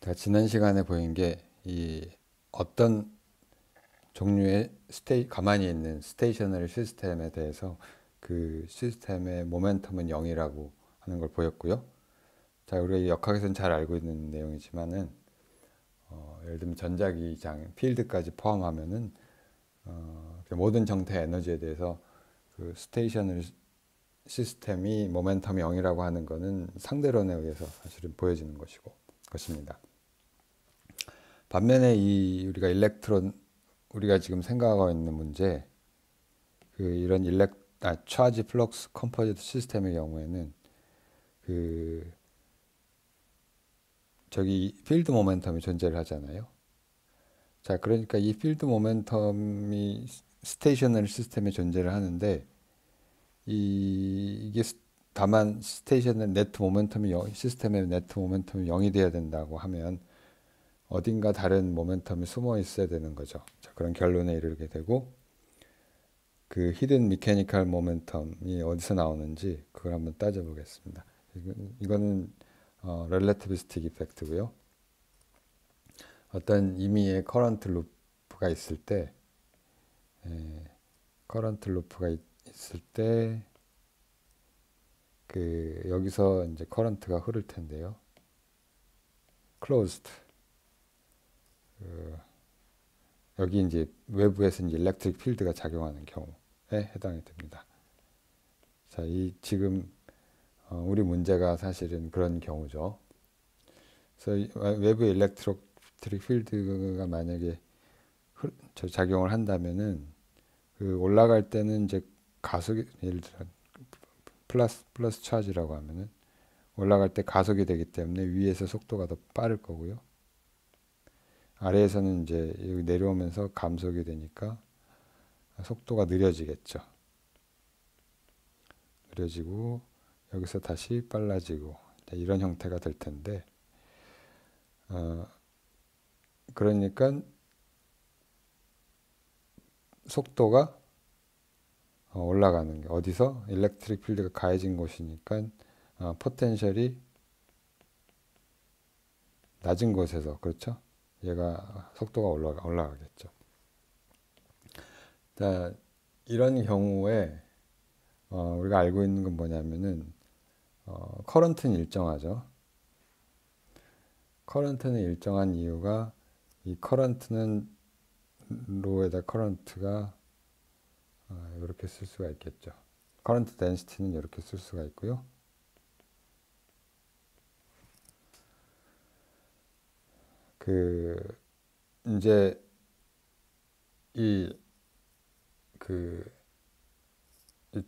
자, 지난 시간에 보인 게 이 어떤 종류의 가만히 있는 스테이셔너리 시스템에 대해서 그 시스템의 모멘텀은 0이라고 하는 걸 보였고요. 자, 우리가 역학에서는 잘 알고 있는 내용이지만은 예를 들면 전자기장, 필드까지 포함하면은 그 모든 정태 에너지에 대해서 그 스테이셔너리 시스템이 모멘텀 0이라고 하는 거는 상대론에 의해서 사실은 보여지는 것입니다. 반면에 우리가 우리가 지금 생각하고 있는 문제, 이런 차지 플럭스 컴포지트 시스템의 경우에는 그 저기 필드 모멘텀이 존재를 하잖아요. 자, 그러니까 이 필드 모멘텀이 스테이셔너리 시스템에 존재를 하는데 이게 다만 스테이셔너리 시스템의 네트 모멘텀이 0이 돼야 된다고 하면 어딘가 다른 모멘텀이 숨어 있어야 되는 거죠. 자, 그런 결론에 이르게 되고 그 히든 미케니컬 모멘텀이 어디서 나오는지 그걸 한번 따져보겠습니다. 이거는 렐래티비스틱 이펙트고요. 어떤 임의의 커런트 루프가 있을 때, 커런트 루프가 있을 때, 여기서 이제 커런트가 흐를 텐데요. closed. 여기 이제 외부에서 이제 일렉트릭 필드가 작용하는 경우에 해당이 됩니다. 자, 지금 우리 문제가 사실은 그런 경우죠. 그래서 외부 일렉트릭 필드가 만약에 작용을 한다면은 올라갈 때는 이제 예를 들어 플러스 차지라고 하면은 올라갈 때 가속이 되기 때문에 위에서 속도가 더 빠를 거고요. 아래에서는 이제 여기 내려오면서 감속이 되니까 속도가 느려지겠죠. 느려지고 여기서 다시 빨라지고 이런 형태가 될 텐데, 그러니까 속도가 올라가는 게 어디서 일렉트릭 필드가 가해진 곳이니까 포텐셜이 낮은 곳에서, 그렇죠? 얘가 속도가 올라가겠죠. 자, 이런 경우에 우리가 알고 있는 건 뭐냐면은 커런트는 일정하죠. 커런트는 일정한 이유가 이 커런트는 로에다 커런트가 이렇게 쓸 수가 있겠죠. 커런트 덴시티는 이렇게 쓸 수가 있고요. 이제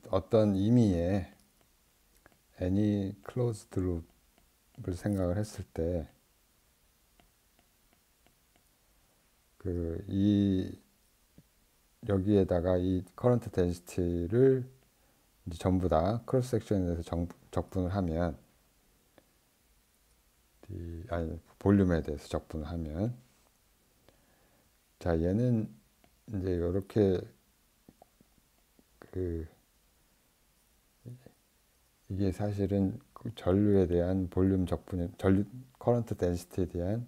어떤 임의의 any closed loop을 생각을 했을 때 여기에다가 이 커런트 덴시티를 이제 전부 다 크로스 섹션에 대해서 적분을 하면 볼륨에 대해서 적분을 하면, 자, 얘는 이제 이렇게 이게 사실은 전류에 대한 볼륨 커런트 덴시티에 대한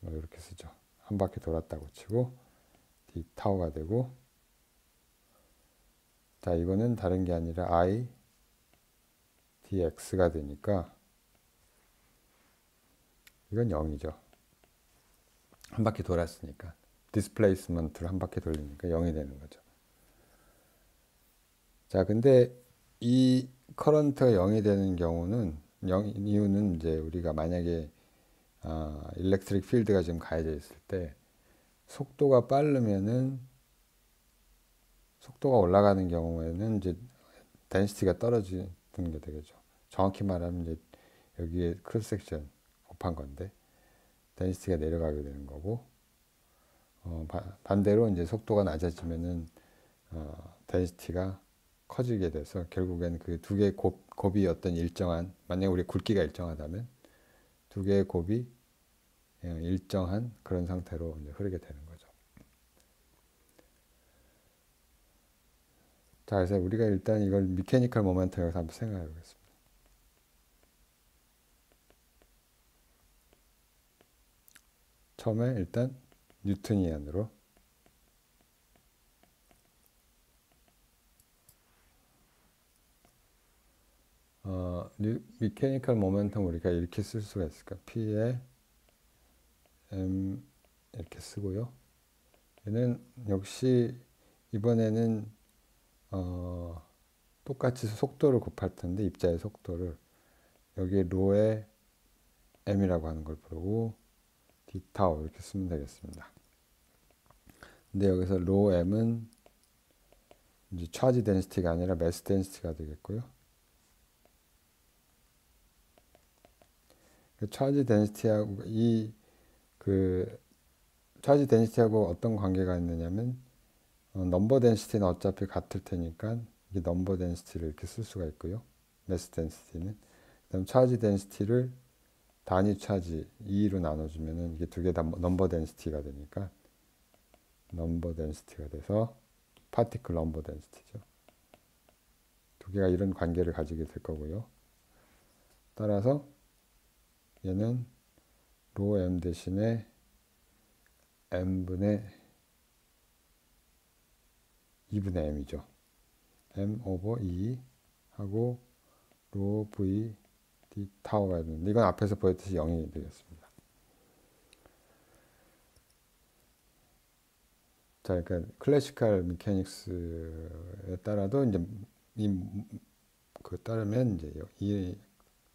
이렇게 쓰죠. 한 바퀴 돌았다고 치고 d 타우가 되고, 자, 이거는 다른 게 아니라 I dx가 되니까 이건 0이죠. 한 바퀴 돌았으니까 디스플레이스먼트를 한 바퀴 돌리니까 0이 되는 거죠. 자, 근데 이 커런트가 0이 되는 경우는 이유는 이제 우리가 만약에 일렉트릭 필드가 지금 가해져 있을 때 속도가 빠르면은 속도가 올라가는 경우에는 이제 덴시티가 떨어지는 게 되겠죠. 정확히 말하면 이제 여기에 크로스 섹션 곱한 건데 덴시티가 내려가게 되는 거고, 반대로 이제 속도가 낮아지면은 덴시티가 커지게 돼서 결국엔 그 두 개의 곱이 어떤 일정한, 만약에 우리 굵기가 일정하다면 두 개의 곱이 일정한 그런 상태로 이제 흐르게 되는 거죠. 자, 그래서 우리가 일단 이걸 미케니컬 모멘텀에서 한번 생각해 보겠습니다. 처음에 일단 뉴트니안으로 미케니컬 모멘텀 우리가 이렇게 쓸 수가 있을까? P에 M 이렇게 쓰고요. 얘는 역시 이번에는 똑같이 속도를 곱할 텐데 입자의 속도를 여기 로에 m이라고 하는 걸 부르고 d 타우 이렇게 쓰면 되겠습니다. 근데 여기서 로 m은 이제 차지 데니시티가 아니라 매스 데니시티가 되겠고요. 차지 데니시티하고 그 차지 데니시티하고 어떤 관계가 있느냐면 넘버 데니시티는 어차피 같을 테니까 이게 넘버 데니시티를 이렇게 쓸 수가 있고요. 매스 데니시티는 그다음 차지 데니시티를 단위 차지 2로 나눠주면은 이게 두 개 다 넘버 데니시티가 되니까 넘버 데니시티가 돼서 파티클 넘버 데니시티죠. 두 개가 이런 관계를 가지게 될 거고요. 따라서 얘는 로 m 대신에 m분의 2분의 m이죠. m 오버 2 하고 로 v d 타워가 되는데 이건 앞에서 보였듯이 0이 되겠습니다. 자, 그러니까 클래시컬 미케닉스에 따라도 이제 따르면 이제 이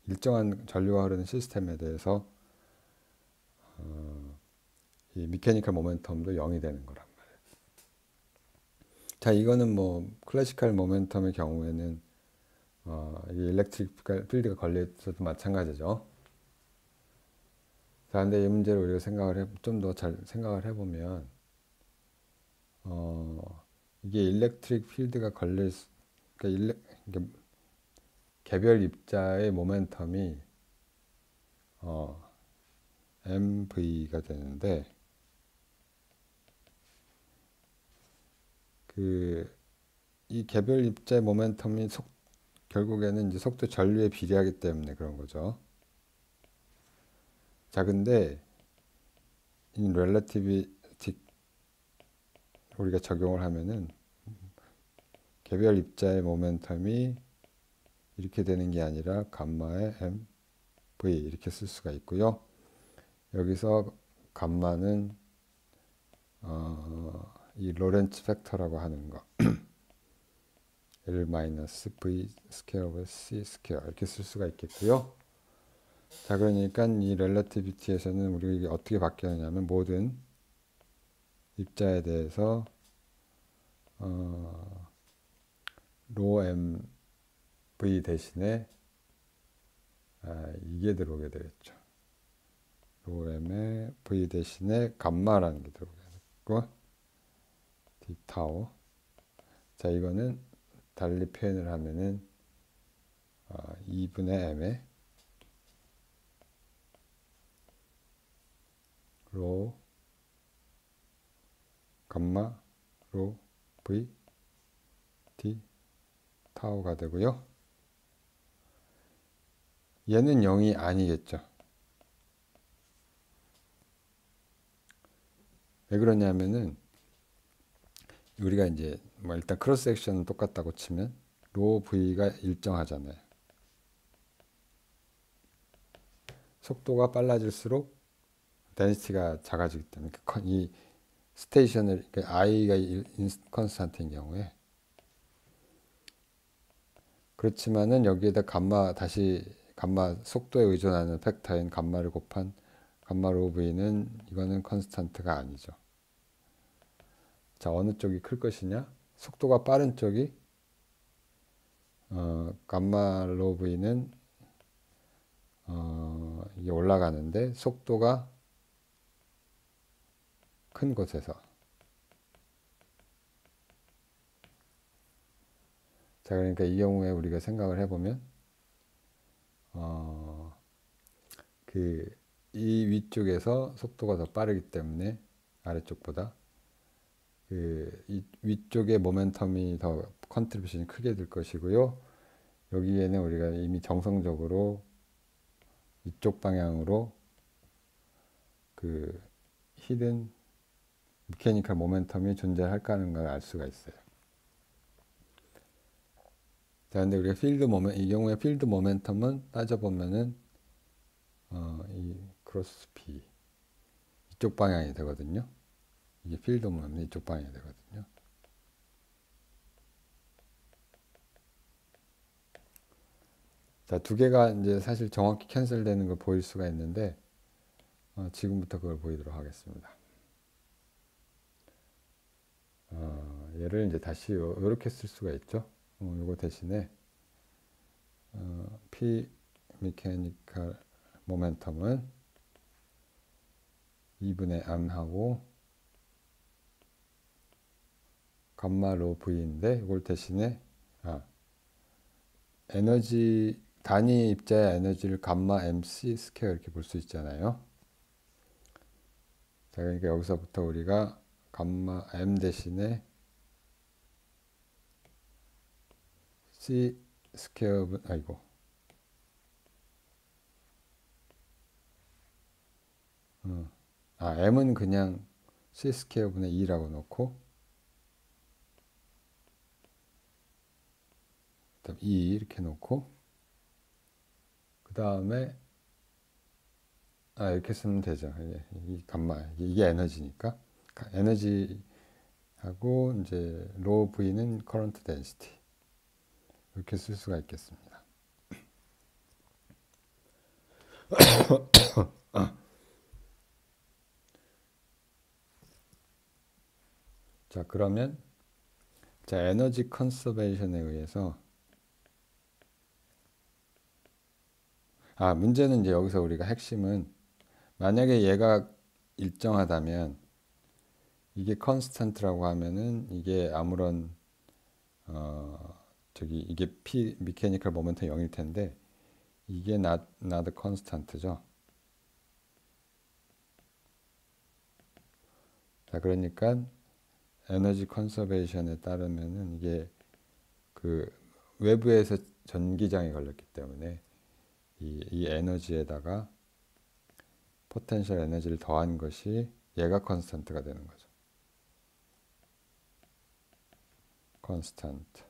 일정한 전류가 흐르는 시스템에 대해서 이 미케니컬 모멘텀도 0이 되는 거란 말이에요. 자, 이거는 뭐 클래시컬 모멘텀의 경우에는 이 일렉트릭 필드가 걸려 있어도 마찬가지죠. 자, 근데 이 문제를 우리가 좀 더 잘 생각을 해보면 이게 일렉트릭 필드가 그러니까 개별 입자의 모멘텀이 mv가 되는데 이 개별 입자의 모멘텀이 결국에는 이제 속도 전류에 비례하기 때문에 그런 거죠. 자, 근데 이 렐러티비틱 우리가 적용을 하면은 개별 입자의 모멘텀이 이렇게 되는 게 아니라 감마의 mv 이렇게 쓸 수가 있고요. 여기서 감마는 이 로렌츠 팩터라고 하는 거 L-V 스퀘어 오브 C 스퀘어 이렇게 쓸 수가 있겠고요. 자, 그러니까 이 렐러티비티에서는 우리가 어떻게 바뀌었냐면 모든 입자에 대해서 로 mv 대신에 이게 들어오게 되겠죠. 로 m의 v 대신에 감마라는 게 들어오게 되고 d 타워. 자, 이거는 달리 표현을 하면은 2분의 m의 로 감마 로 v d 타워가 되고요. 얘는 0이 아니겠죠. 왜 그러냐면은 우리가 이제 뭐 일단 크로스 섹션은 똑같다고 치면 로 v가 일정하잖아요. 속도가 빨라질수록 데니시티가 작아지기 때문에 이 스테이션을 i가 인컨스탄트인 경우에 그렇지만은 여기에다 감마 속도에 의존하는 팩터인 감마를 곱한 감마 로 v는 이거는 컨스탄트가 아니죠. 자, 어느 쪽이 클 것이냐? 속도가 빠른 쪽이 감마 로 v는 이게 올라가는데 속도가 큰 곳에서 자, 그러니까 이 경우에 우리가 생각을 해보면 이 위쪽에서 속도가 더 빠르기 때문에 아래쪽보다 이 위쪽의 모멘텀이 더 컨트리뷰션이 크게 될 것이고요. 여기에는 우리가 이미 정성적으로 이쪽 방향으로 히든 미케니컬 모멘텀이 존재할까 하는 걸 알 수가 있어요. 자, 근데 우리가 이 경우에 필드 모멘텀은 따져보면은, 이 크로스 P, 이쪽 방향이 되거든요. 이게 필드 모멘텀이 이쪽 방향이 되거든요. 자, 두 개가 이제 사실 정확히 캔슬되는 걸 보일 수가 있는데, 지금부터 그걸 보이도록 하겠습니다. 얘를 이제 다시 이렇게 쓸 수가 있죠. 요거 대신에 P 메케니컬 모멘텀은 2분의 M하고 감마 로 V인데 이걸 대신에 에너지 단위 입자의 에너지를 감마 MC 스퀘어 이렇게 볼 수 있잖아요. 자, 그러니까 여기서부터 우리가 감마 M 대신에 C 스퀘어 M은 그냥 C 스퀘어 분의 2라고 놓고 그다음 2 이렇게 놓고 그 다음에 이렇게 쓰면 되죠. 이 감마 이게 에너지니까 에너지하고 이제 로 V는 커런트 덴시티 이렇게 쓸 수가 있겠습니다. 자, 그러면 에너지 컨서베이션에 의해서 문제는 이제 여기서 우리가 핵심은 만약에 얘가 일정하다면 이게 컨스턴트라고 하면은 이게 아무런 이게 P 미케니컬 모멘텀 0일 텐데 이게 not constant죠. 자, 그러니까 에너지 컨서베이션에 따르면은 이게 그 외부에서 전기장이 걸렸기 때문에 이 에너지에다가 포텐셜 에너지를 더한 것이 얘가 컨스턴트가 되는 거죠. 컨스턴트.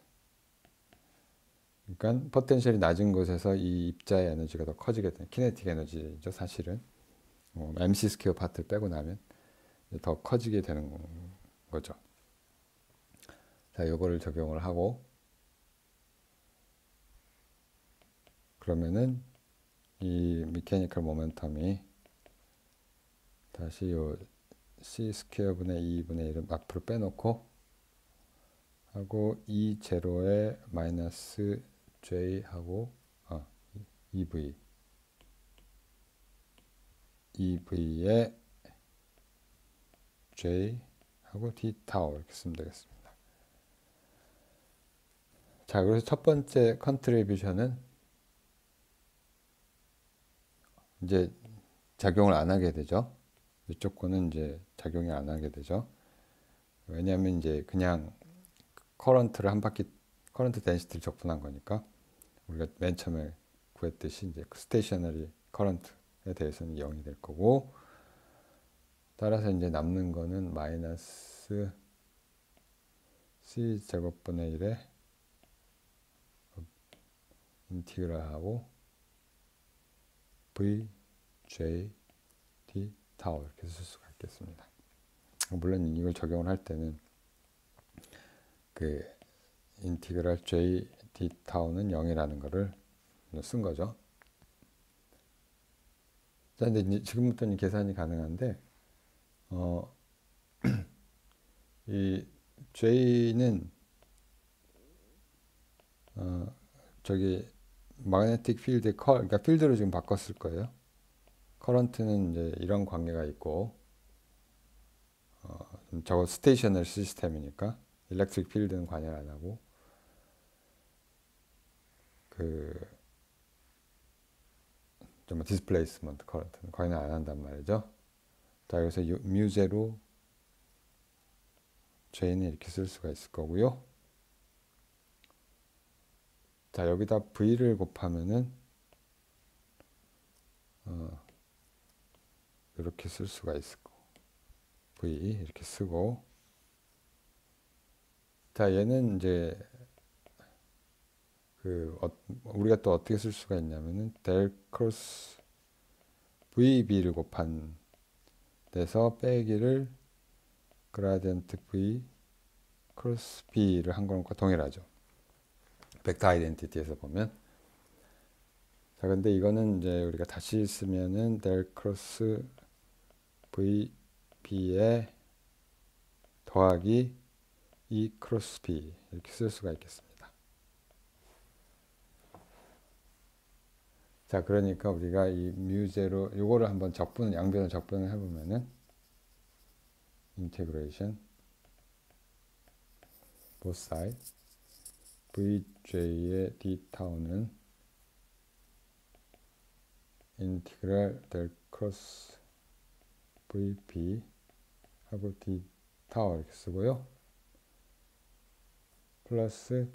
그러니까 포텐셜이 낮은 곳에서 이 입자의 에너지가 더 커지게 되는 키네틱 에너지죠, 사실은. MC 스퀘어 파트를 빼고 나면 더 커지게 되는 거죠. 자, 이거를 적용을 하고 그러면은 이 미케니컬 모멘텀이 다시 요 C 스퀘어 분의 2분의 1을 앞으로 빼놓고 하고 E 제로에 마이너스 J 하고 EV에 J 하고 D 타워 이렇게 쓰면 되겠습니다. 자, 그래서 첫 번째 컨트리뷰션은 이제 작용을 안 하게 되죠. 이쪽 거는 이제 작용이 안 하게 되죠. 왜냐하면 이제 그냥 커런트를 한 바퀴 커런트 덴시티를 적분한 거니까 우리가 맨 처음에 구했듯이 이제 스테이셔너리 커런트에 대해서는 0이 될 거고 따라서 이제 남는 거는 마이너스 C 제곱분의 1에 인티그랄하고 V, J, D 타워 이렇게 쓸 수가 있겠습니다. 물론 이걸 적용을 할 때는 그 인티그랄 J, D 타워는 0이라는 거를 쓴 거죠. 자, 근데 이제 지금부터는 계산이 가능한데 이 J는 마그네틱 필드 그러니까 필드로 지금 바꿨을 거예요. 커런트는 이제 이런 관계가 있고 저거 스테이셔너리 시스템이니까 일렉트릭 필드는 관여를 안 하고 좀 디스플레이스먼트 커런트는 관여 안 한단 말이죠. 자, 그래서 뮤제로 J는 이렇게 쓸 수가 있을 거고요. 자, 여기다 V를 곱하면은 이렇게 쓸 수가 있을 거고 V 이렇게 쓰고, 자 얘는 이제 우리가 또 어떻게 쓸 수가 있냐면은 델 크로스 VB를 곱한 데서 빼기를 그라디언트 V 크로스 B를 한 것과 동일하죠. 벡터 아이덴티티에서 보면. 자 근데 이거는 이제 우리가 다시 쓰면은 델 크로스 VB에 더하기 E 크로스 B 이렇게 쓸 수가 있겠습니다. 자 그러니까 우리가 이 뮤제로 요거를 한번 양변을 적분을 해보면은 인테그레이션 both side VJ의 D 타우는 인티그랄 델 크로스 VB 하고 D 타워 이렇게 쓰고요. 플러스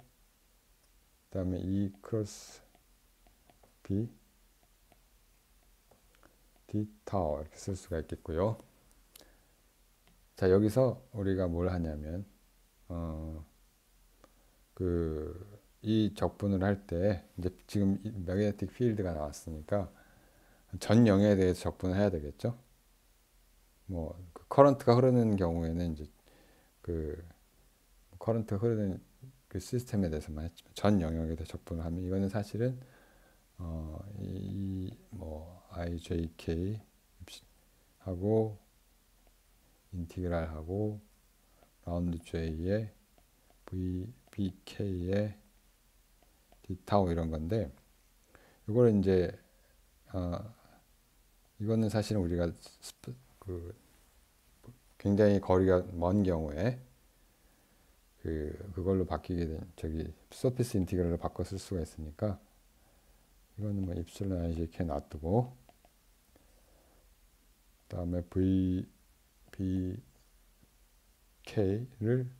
그 다음에 E 크로스 B D 타워 이렇게 쓸 수가 있겠고요. 자 여기서 우리가 뭘 하냐면 이 적분을 할 때 이제 지금 매그네틱 필드가 나왔으니까 전 영역에 대해서 적분을 해야 되겠죠. 뭐 커런트가 흐르는 경우에는 이제 커런트 흐르는 그 시스템에 대해서만 했지만 전 영역에 대해 적분을 하면 이거는 사실은 뭐 IJK 하고 인티그랄 하고 라운드 J의 VBK의 D타우 이런 건데 이거를 이제 이거는 사실은 우리가 굉장히 거리가 먼 경우에 그걸로 바뀌게 된 서피스 인티그랄로 바꿔 쓸 수가 있으니까 이거는 뭐 입실론 IJK 놔두고 그 다음에 VBK를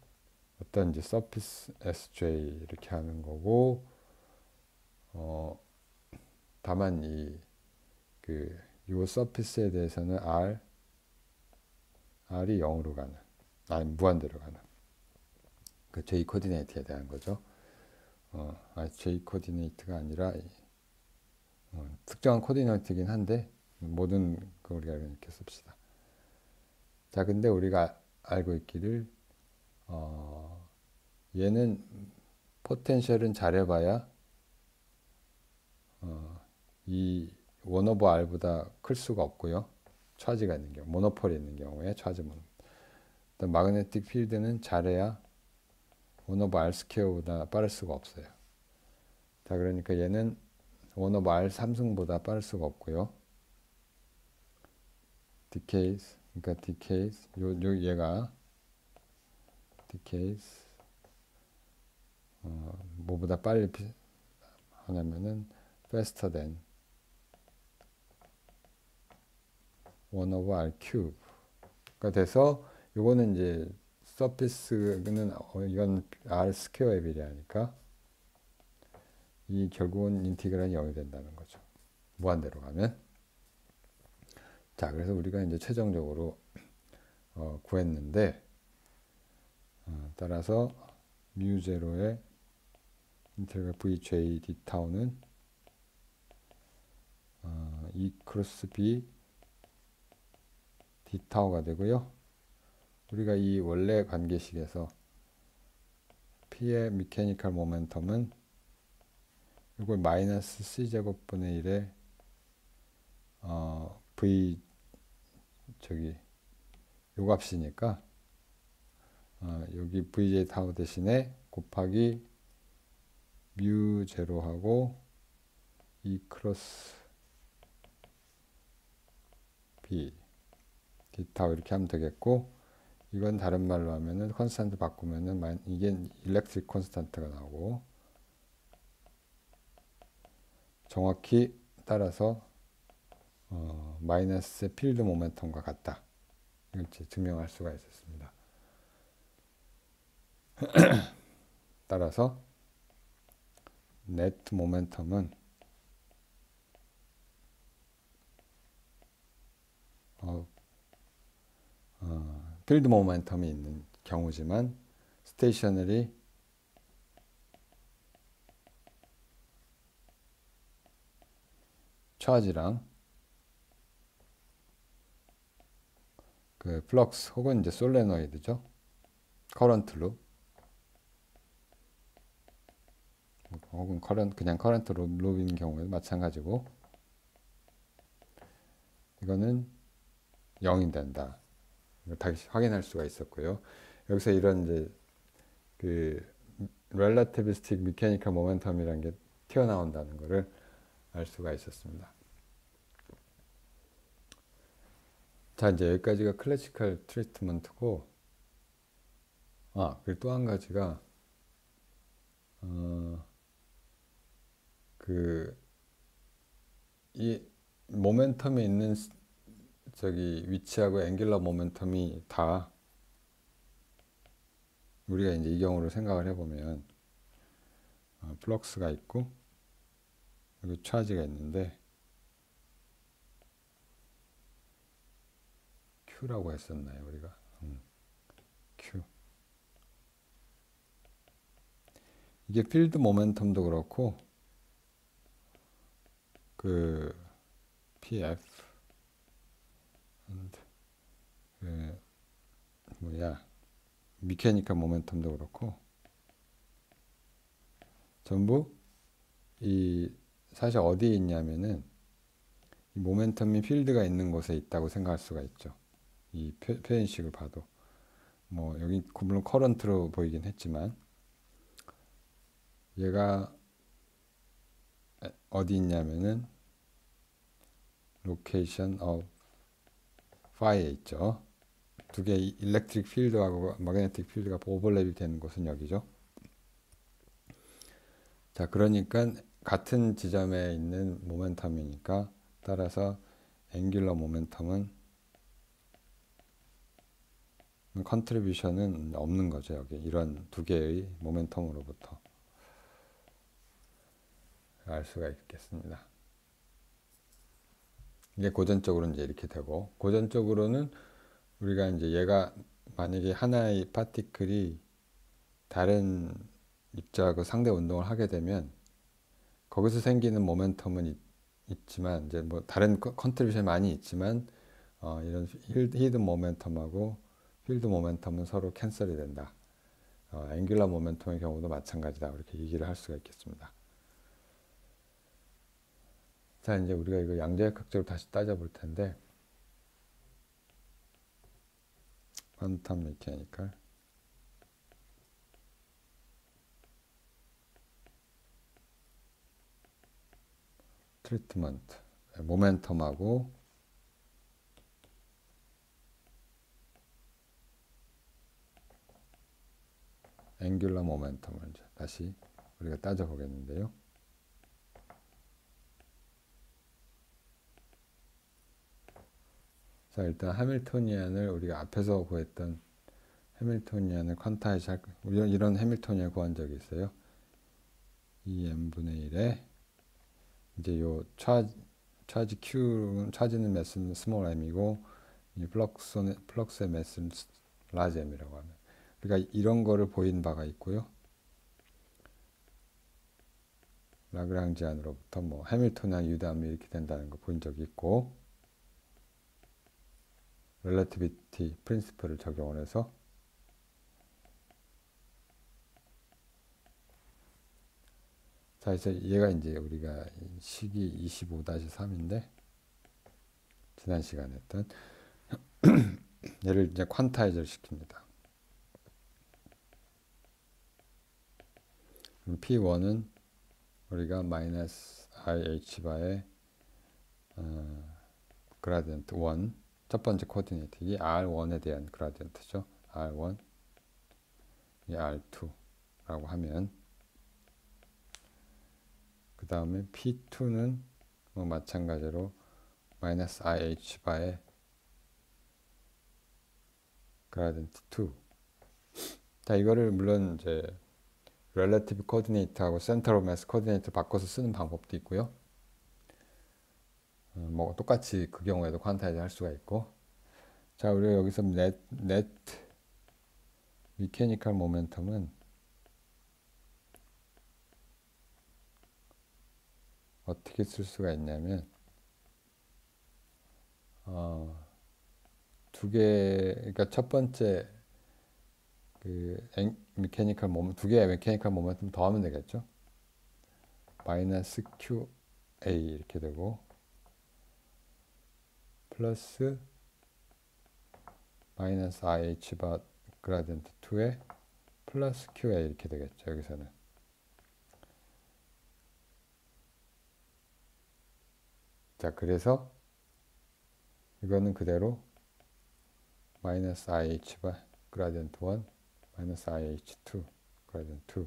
어떤 이제 서피스 SJ 이렇게 하는 거고 다만 요 서피스에 대해서는 R이 0으로 가는 무한대로 가는 그 J 코디네이트에 대한 거죠. J 코디네이트가 아니라 특정한 코디네이트이긴 한데 모든 거 우리가 이렇게 씁시다. 자 근데 우리가 알고 있기를 얘는 포텐셜은 잘해봐야 이 1/R보다 클 수가 없고요. 차지가 있는 경우, 모노폴이 있는 경우에 마그네틱 필드는 잘해야 1/R 스퀘어보다 빠를 수가 없어요. 자 그러니까 얘는 1/R 3승보다 빠를 수가 없고요. 디케이스 그러니까 디케이스 얘가 디케이스 뭐보다 빨리 하냐면은 faster than 1/R 큐브가 돼서 요거는 이제 서피스는 이건 R 스퀘어에 비례하니까 이 결국은 인티그랄이 0이 된다는 거죠. 무한대로 가면. 자 그래서 우리가 이제 최종적으로 구했는데 따라서 뮤0의 인테그랄 VJ D 타우는 E 크로스 B D 타우가 되고요. 우리가 이 원래 관계식에서 P의 미케니컬 모멘텀은 이걸 마이너스 C제곱분의 1의 V 요 값이니까 여기 VJ 타우 대신에 곱하기 뮤 제로하고 E 크로스 B D 타우 이렇게 하면 되겠고 이건 다른 말로 하면은 컨스탄트 바꾸면은 이게 일렉트릭 콘스탄트가 나오고 정확히 따라서 마이너스 필드 모멘텀과 같다. 이렇게 증명할 수가 있었습니다. 따라서 네트 모멘텀은 필드 모멘텀이 있는 경우지만 스테이셔너리 차지랑 그 플럭스 혹은 이제 솔레노이드죠. 커런트 룹 혹은 그냥 커런트 룹인 경우에도 마찬가지고 이거는 0이 된다. 다시 확인할 수가 있었고요. 여기서 이런 이제 그 relativistic mechanical momentum이라는 게 튀어나온다는 것을 알 수가 있었습니다. 자, 이제 여기까지가 클래시컬 트리트먼트고, 그리고 또 한 가지가 이 모멘텀이 있는 저기 위치하고 앵귤러 모멘텀이 다 우리가 이제 이 경우를 생각을 해보면 플럭스가 있고 여기 차지가 있는데 Q라고 했었나요 우리가? Q. 이게 필드 모멘텀도 그렇고 그 PF 그 미케니컬 모멘텀도 그렇고 전부 이 사실 어디에 있냐면은 이 모멘텀이 필드가 있는 곳에 있다고 생각할 수가 있죠. 이 표현식을 봐도 뭐 여기 물론 커런트로 보이긴 했지만 얘가 어디 있냐면은 location of phi에 있죠. 두 개의 일렉트릭 필드하고 마그네틱 필드가 오버랩이 되는 곳은 여기죠. 자, 그러니까 같은 지점에 있는 모멘텀이니까 따라서 앵귤러 모멘텀은 컨트리뷰션은 없는 거죠. 여기 이런 두 개의 모멘텀으로부터 알 수가 있겠습니다. 이게 고전적으로는 이제 이렇게 되고 고전적으로는 우리가 이제 얘가 만약에 하나의 파티클이 다른 입자하고 상대 운동을 하게 되면 거기서 생기는 모멘텀은 있지만 이제 뭐 다른 컨트리뷰션이 많이 있지만 이런 히든 모멘텀하고 필드 모멘텀은 서로 캔슬이 된다. 앵귤러 모멘텀의 경우도 마찬가지다. 이렇게 얘기를 할 수가 있겠습니다. 자, 이제 우리가 이거 양자역학적으로 다시 따져볼 텐데 퀀텀 메케니컬 트리트먼트 모멘텀하고 앵귤러 모멘텀을 이제 다시 우리가 따져보겠는데요. 자, 일단 해밀토니안을 우리가 앞에서 구했던 해밀토니안을 퀀타이즈 할 이런 해밀토니안 구한 적이 있어요. 2n분의 1에 이제 요 차지 Q 차지는 매스는 스몰 m이고 이 플럭스의 매스는 라지 m이라고 하면 그러니까 이런 거를 보인 바가 있고요. 라그랑지안으로부터 뭐 해밀토니안 유담이 이렇게 된다는 거 본 적이 있고 렐러티비티 프린시플을 적용을 해서 자, 이제 얘가 이제 우리가 식이 25-3인데 지난 시간에 했던 얘를 이제 퀀타이저를 시킵니다. 그럼 P1은 우리가 마이너스 IH 바의 그라디언트 1 첫 번째 코디네이트 이 R1에 대한 그라디언트죠. R1 이 R2라고 하면 그 다음에 P2는 뭐 마찬가지로 마이너스 IH 바의 그라디언트 2. 자, 이거를 물론 이제 렐러티브 코디네이트하고 센터 오브 매스 코디네이트 바꿔서 쓰는 방법도 있고요. 뭐 똑같이 그 경우에도 퀀타이즈 할 수가 있고 자, 우리가 여기서 net mechanical momentum은 어떻게 쓸 수가 있냐면 두 개, 그러니까 첫 번째 그 메케니컬 모멘텀, 두 개의 메케니컬 모멘텀 더하면 되겠죠. 마이너스 QA 이렇게 되고 플러스 마이너스 IH 바 그라디언트 2에 플러스 QA 이렇게 되겠죠. 여기서는. 자, 그래서 이거는 그대로 마이너스 IH 바 그라디언트 1 마이너스 IH2 그라디언트 2.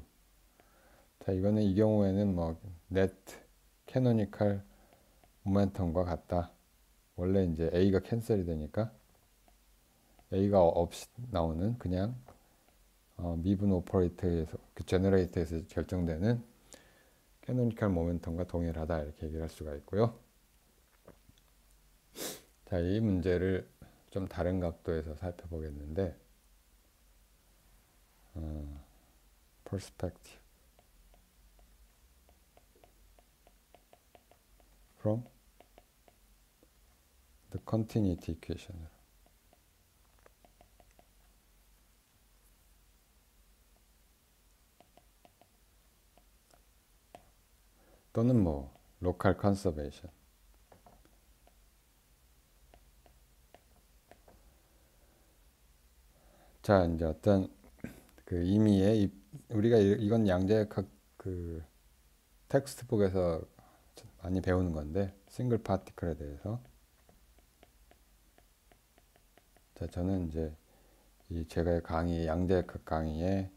자, 이거는 이 경우에는 뭐 네트 캐노니컬 모멘텀과 같다. 원래 이제 A가 캔슬이 되니까 A가 없이 나오는 그냥 미분 오퍼레이터에서 그 제너레이터에서 결정되는 캐노니컬 모멘텀과 동일하다 이렇게 얘기를 할 수가 있고요. 자, 이 문제를 좀 다른 각도에서 살펴보겠는데 perspective from the continuity equation 또는 뭐 local conservation. 자, 이제 어떤 그 임의의 우리가 이건 양자역학 그 텍스트북에서 많이 배우는 건데 싱글 파티클에 대해서. 자, 저는 이제 이 제가 강의 양자역학 강의에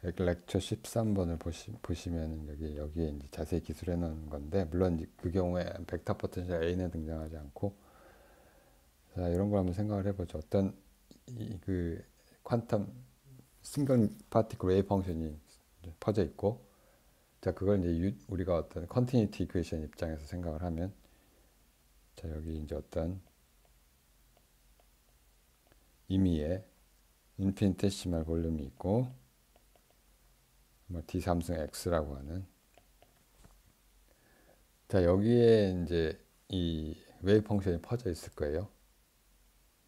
렉처 13번을 보시면 여기에 이제 자세히 기술해 놓은 건데, 물론 그 경우에 벡터 포텐셜 A는 등장하지 않고. 자, 이런 걸 한번 생각을 해보죠. 어떤 그 퀀텀 싱글 파티클 웨이브 펑션이 퍼져 있고, 자, 그걸 이제 우리가 어떤 컨티니티 이퀘이션 입장에서 생각을 하면, 자, 여기 이제 어떤 임의의 인피니테시멀 볼륨이 있고, 뭐 D3승 X라고 하는. 자, 여기에 이제 이 웨이브 펑션이 퍼져 있을 거예요.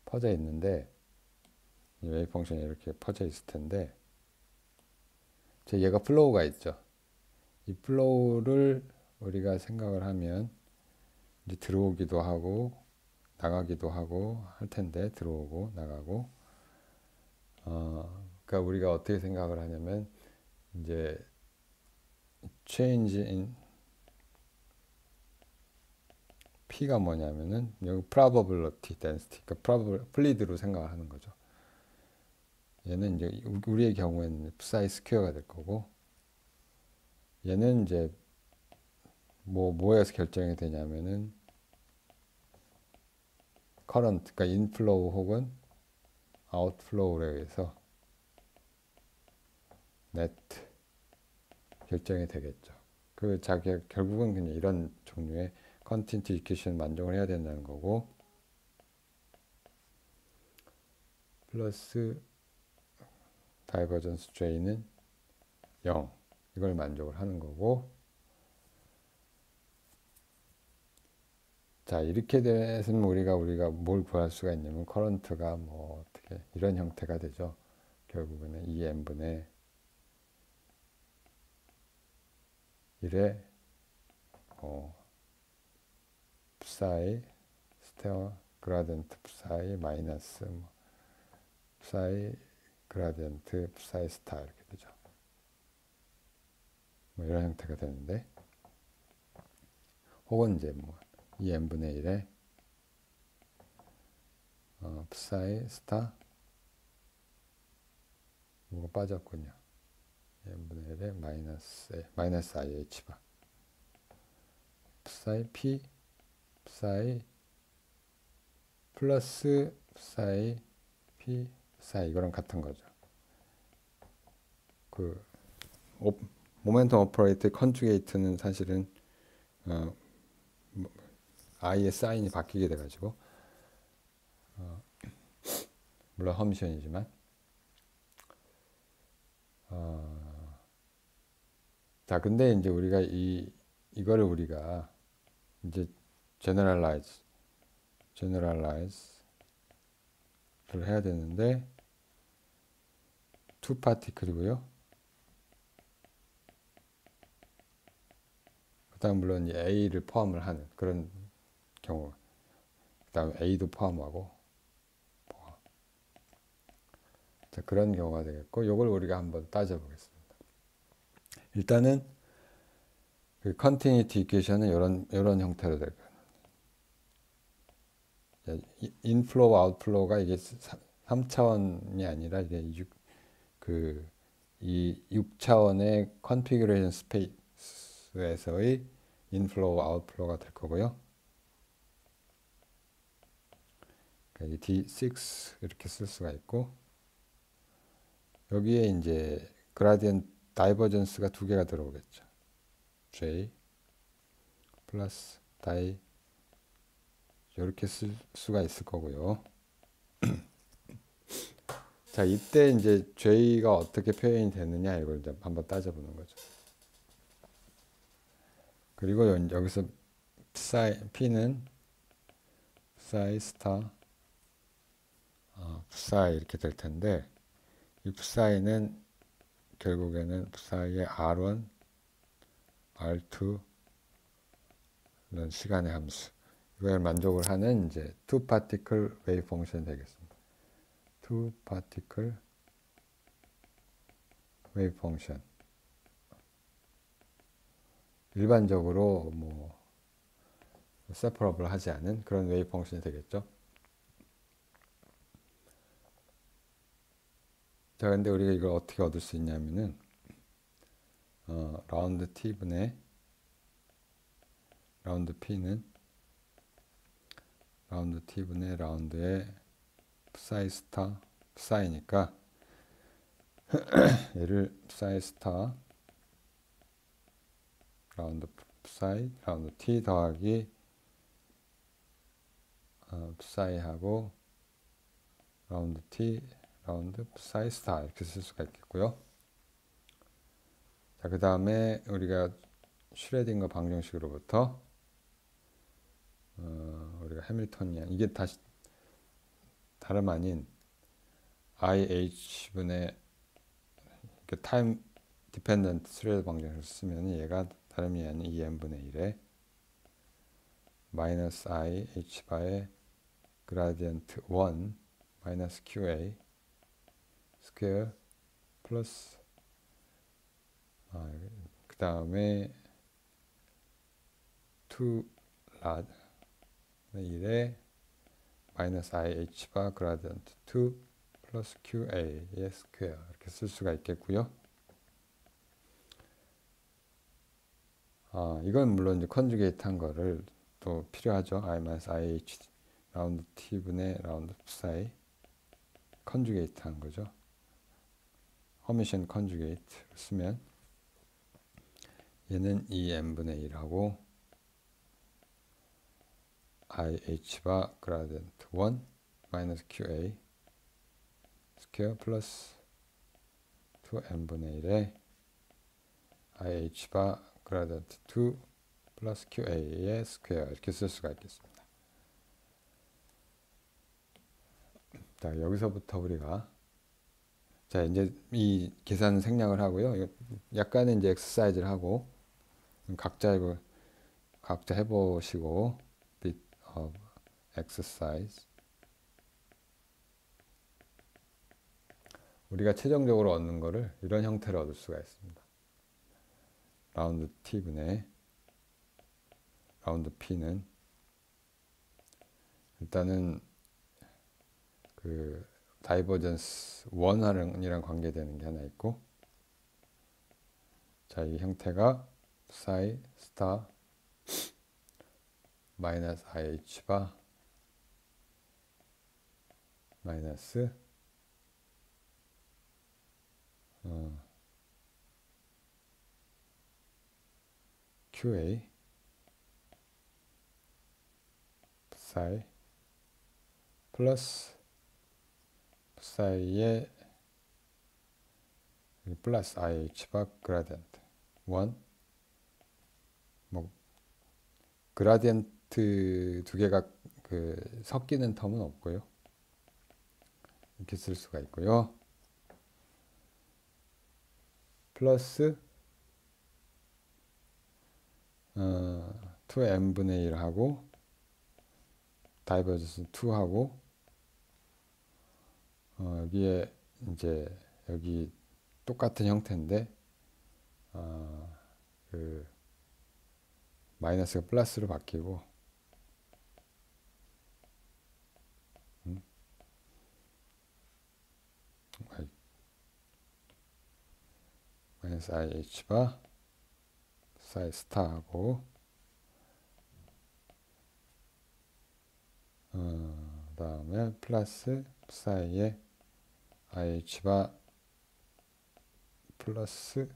퍼져 있는데, 웨이브 펑션이 이렇게 퍼져 있을 텐데, 자, 얘가 플로우가 있죠. 이 플로우를 우리가 생각을 하면 이제 들어오기도 하고 나가기도 하고 할 텐데, 들어오고 나가고. 그러니까 우리가 어떻게 생각을 하냐면, 이제 change in P가 뭐냐면은 여기 probability density, 그러니까 플리드로 생각을 하는 거죠. 얘는 이제 우리의 경우에는 psi 스퀘어가 될 거고, 얘는 이제 뭐에서 결정이 되냐면은 current, 그러니까 인플로우 혹은 아웃플로우에 의해서 net 결정이 되겠죠. 그 자기 결국은 그냥 이런 종류의 컨티니티 이퀘션 만족을 해야 된다는 거고, 플러스 다이버전스 J는 0, 이걸 만족을 하는 거고. 자, 이렇게 돼서는 우리가 뭘 구할 수가 있냐면 커런트가 뭐 어떻게 이런 형태가 되죠. 결국에는 2n분의 1의 psi 스테어 그라디언트 psi 마이너스 psi 그라디언트 psi 스타 이렇게 되죠. 뭐 이런 형태가 되는데, 혹은 이제 뭐 2n분의 1의 psi 스타 뭐가 빠졌군요. 2n분의 1의 마이너스 IH 바 psi P psi 플러스 psi P psi 이거랑 같은 거죠. 그 모멘텀 오퍼레이터 컨주게이트는 사실은 어, i의 사인이 바뀌게 돼가지고 물론 허미션이지만 자 근데 이제 우리가 이거를 우리가 이제 generalize를 해야 되는데 two particle이고요. 그다음 물론 A를 포함을 하는 그런 경우, 그다음 A도 포함하고 자, 그런 경우가 되겠고, 요걸 우리가 한번 따져보겠습니다. 일단은 그 컨티니티 이퀘이션은 이런 형태로 될 거예요. 인플로우 아웃플로우가 이게 3차원이 아니라 이게 이 6차원의 컨피규레이션 스페이스에서의 인플로우 아웃플로우가 될 거고요. 그러니까 D6 이렇게 쓸 수가 있고, 여기에 이제 그라디언트 다이버전스가 두 개가 들어오겠죠. J 플러스 다이 이렇게 쓸 수가 있을 거고요. 자, 이때 이제 J가 어떻게 표현이 되느냐 이걸 이제 한번 따져보는 거죠. 그리고 여기서 P는 psi 스타 psi 이렇게 될 텐데, 이 psi는 결국에는 psi의 R1, R2 이런 시간의 함수, 이걸 만족을 하는 이제 two particle wave function 되겠습니다. two particle wave function. 일반적으로 뭐 separable 하지 않은 그런 웨이브 펑션이 되겠죠. 자, 근데 우리가 이걸 어떻게 얻을 수 있냐면은 라운드 t분의 라운드 p는 라운드 t분의 라운드의 psi 스타 psi니까 얘를 psi 스타 라운드 psi 라운드 t 더하기 psi하고 라운드 t 라운드 psi 스타 이렇게 쓸 수가 있겠고요. 자, 그 다음에 우리가 슈레딩거 방정식으로부터 우리가 해밀턴이안, 이게 다시 다름 아닌 IH분의 타임 디펜던트 슈레딩거 방정식을 쓰면 얘가 다름이 아닌 2n분의 1에 마이너스 I H 바의 그라디언트 1 마이너스 QA 스퀘어 플러스 그 다음에 2 라드 1에 마이너스 IH 바 그라디언트 2 플러스 QA의 스퀘어 이렇게 쓸 수가 있겠고요. 이건 물론 이제 컨주게이트 한 거를 또 필요하죠. I-IH 라운드 t분의 라운드 psi 컨주게이트 한 거죠. 허미션 컨주게이트 쓰면 얘는 2n분의 1하고 IH 바 그라디언트 1 마이너스 QA 스퀘어 플러스 2n분의 1에 IH 바 그라디언트 2 플러스 QA의 스퀘어 이렇게 쓸 수가 있겠습니다. 자, 여기서부터 우리가 자, 이제 이 계산 생략을 하고요. 약간의 이제 엑서사이즈를 하고 각자 이거 각자 해보시고 bit of exercise. 우리가 최종적으로 얻는 거를 이런 형태로 얻을 수가 있습니다. 라운드 t분의 라운드 p는 일단은 그 다이버전스 원활이랑 관계되는 게 하나 있고, 자, 이 형태가 psi 스타 마이너스 IH 바 마이너스 QA psi 플러스 psi의 플러스 IH바 그라디언트 1 뭐 그라디언트 두 개가 그 섞이는 텀은 없고요. 이렇게 쓸 수가 있고요. 플러스 2n분의 1 하고 다이버전스 2 하고 여기에 이제 여기 똑같은 형태인데 그 마이너스가 플러스로 바뀌고 마이너스 IH바 psi 스타하고 다음에 플러스 psi의 IH바 플러스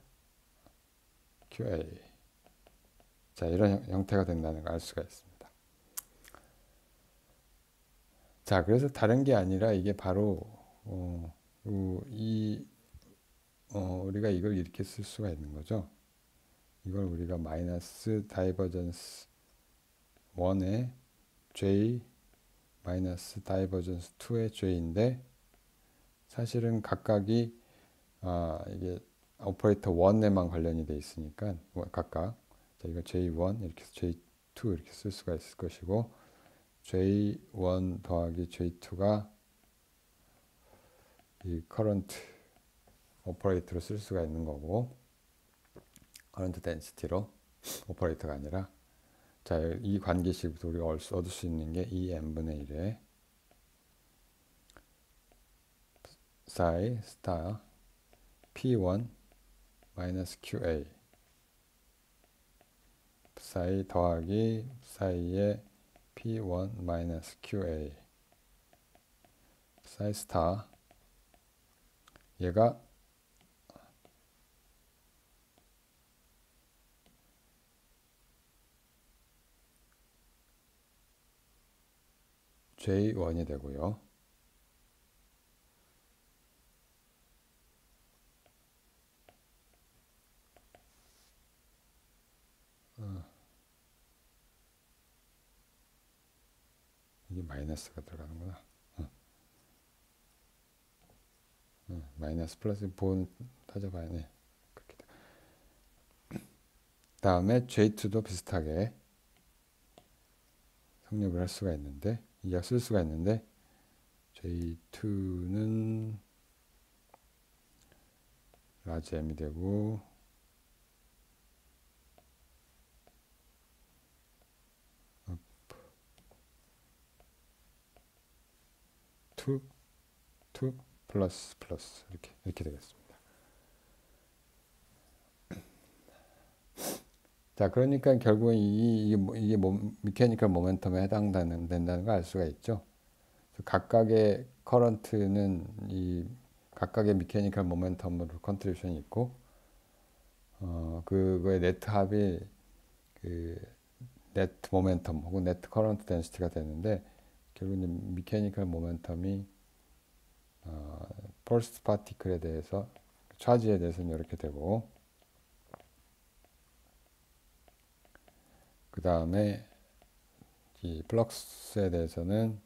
QA 자 이런 형태가 된다는 걸 알 수가 있습니다. 자 그래서 다른 게 아니라 이게 바로 우리가 이걸 이렇게 쓸 수가 있는 거죠. 이걸 우리가 마이너스 다이버전스 1의 J 마이너스 다이버전스 2의 J인데 사실은 각각이 이게 오퍼레이터 1에만 관련이 돼 있으니까 각각 자, 이거 J1 이렇게 J2 이렇게 쓸 수가 있을 것이고 J1 더하기 J2가 이 커런트 오퍼레이터로 쓸 수가 있는 거고 커런트 덴시티로 오퍼레이터가 아니라 자, 이 관계식부터 우리가 얻을 수 있는 게 2n분의 1의 psi 스타 P1 마이너스 QA psi 더하기 psi의 P1 마이너스 QA psi 스타 얘가 J1이 되고요. 이게 마이너스가 들어가는구나. 마이너스 플러스 본 따져봐야 돼. 다음에 J2도 비슷하게 성립을 할 수가 있는데 이약 쓸 수가 있는데 J2는 라지 M이 되고 투 플러스 이렇게 되겠습니다. 자, 그러니까 결국은 이게 미케니컬 모멘텀에 해당된다는 걸 알 수가 있죠. 각각의 커런트는 이 각각의 미케니컬 모멘텀으로 컨트리뷰션이 있고, 그거의 네트 합이 그 네트 모멘텀 혹은 네트 커런트 덴시티가 되는데, 결국은 미케니컬 모멘텀이 퍼스트 파티클에 대해서 차지에 대해서는 이렇게 되고, 그 다음에 이 플럭스에 대해서는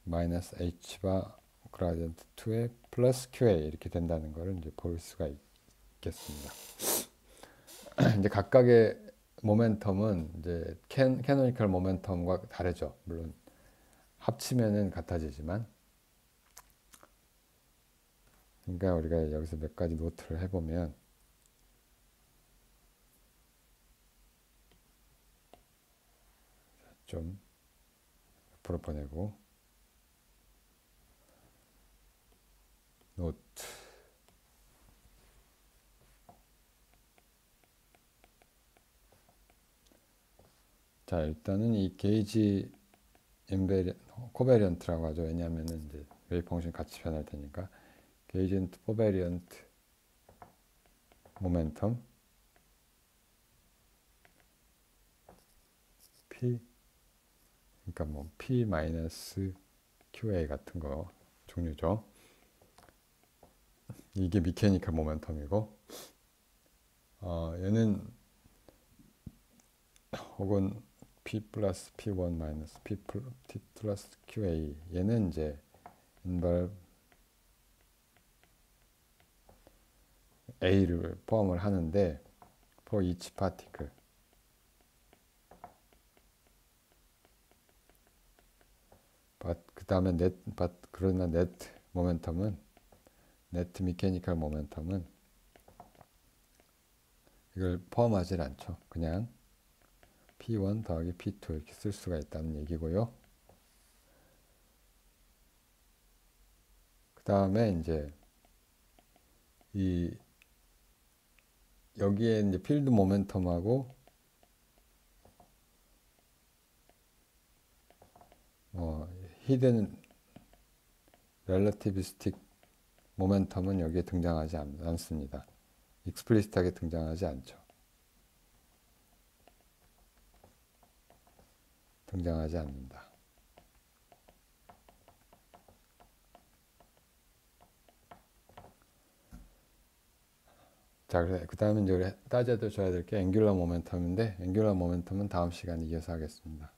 마이너스 H바 그라디언트 2의 플러스 QA 이렇게 된다는 것을 이제 볼 수가 있겠습니다. 이제 각각의 모멘텀은 이제 캐노니컬 모멘텀과 다르죠. 물론 합치면은 같아지지만, 그러니까 우리가 여기서 몇 가지 노트를 해보면 좀 옆으로 보내고 노트 자 일단은 이 게이지 코베리언트라고 하죠. 왜냐하면은 이제 웨이브 펑션 같이 변할 테니까 게이지 코베리언트 모멘텀 P 그러니까 뭐 P-QA 같은 거 종류죠. 이게 미케니컬 모멘텀이고, 얘는 혹은 P 플러스 P1 마이너스 P 플러스 QA, 얘는 이제 involve A를 포함을 하는데 for each particle. 그 다음에 그러나 net 모멘텀은 네트 미케니컬 모멘텀은 이걸 포함하지 않죠. 그냥 P1 더하기 P2 이렇게 쓸 수가 있다는 얘기고요. 그 다음에 이제 여기에 이제 필드 모멘텀하고 히든 렐러티비스틱 모멘텀은 여기에 등장하지 않습니다. 익스플리시트하게 등장하지 않죠. 등장하지 않는다. 자, 그 다음에 이제 따져도 줘야 될 게 앵귤러 모멘텀인데, 앵귤러 모멘텀은 다음 시간에 이어서 하겠습니다.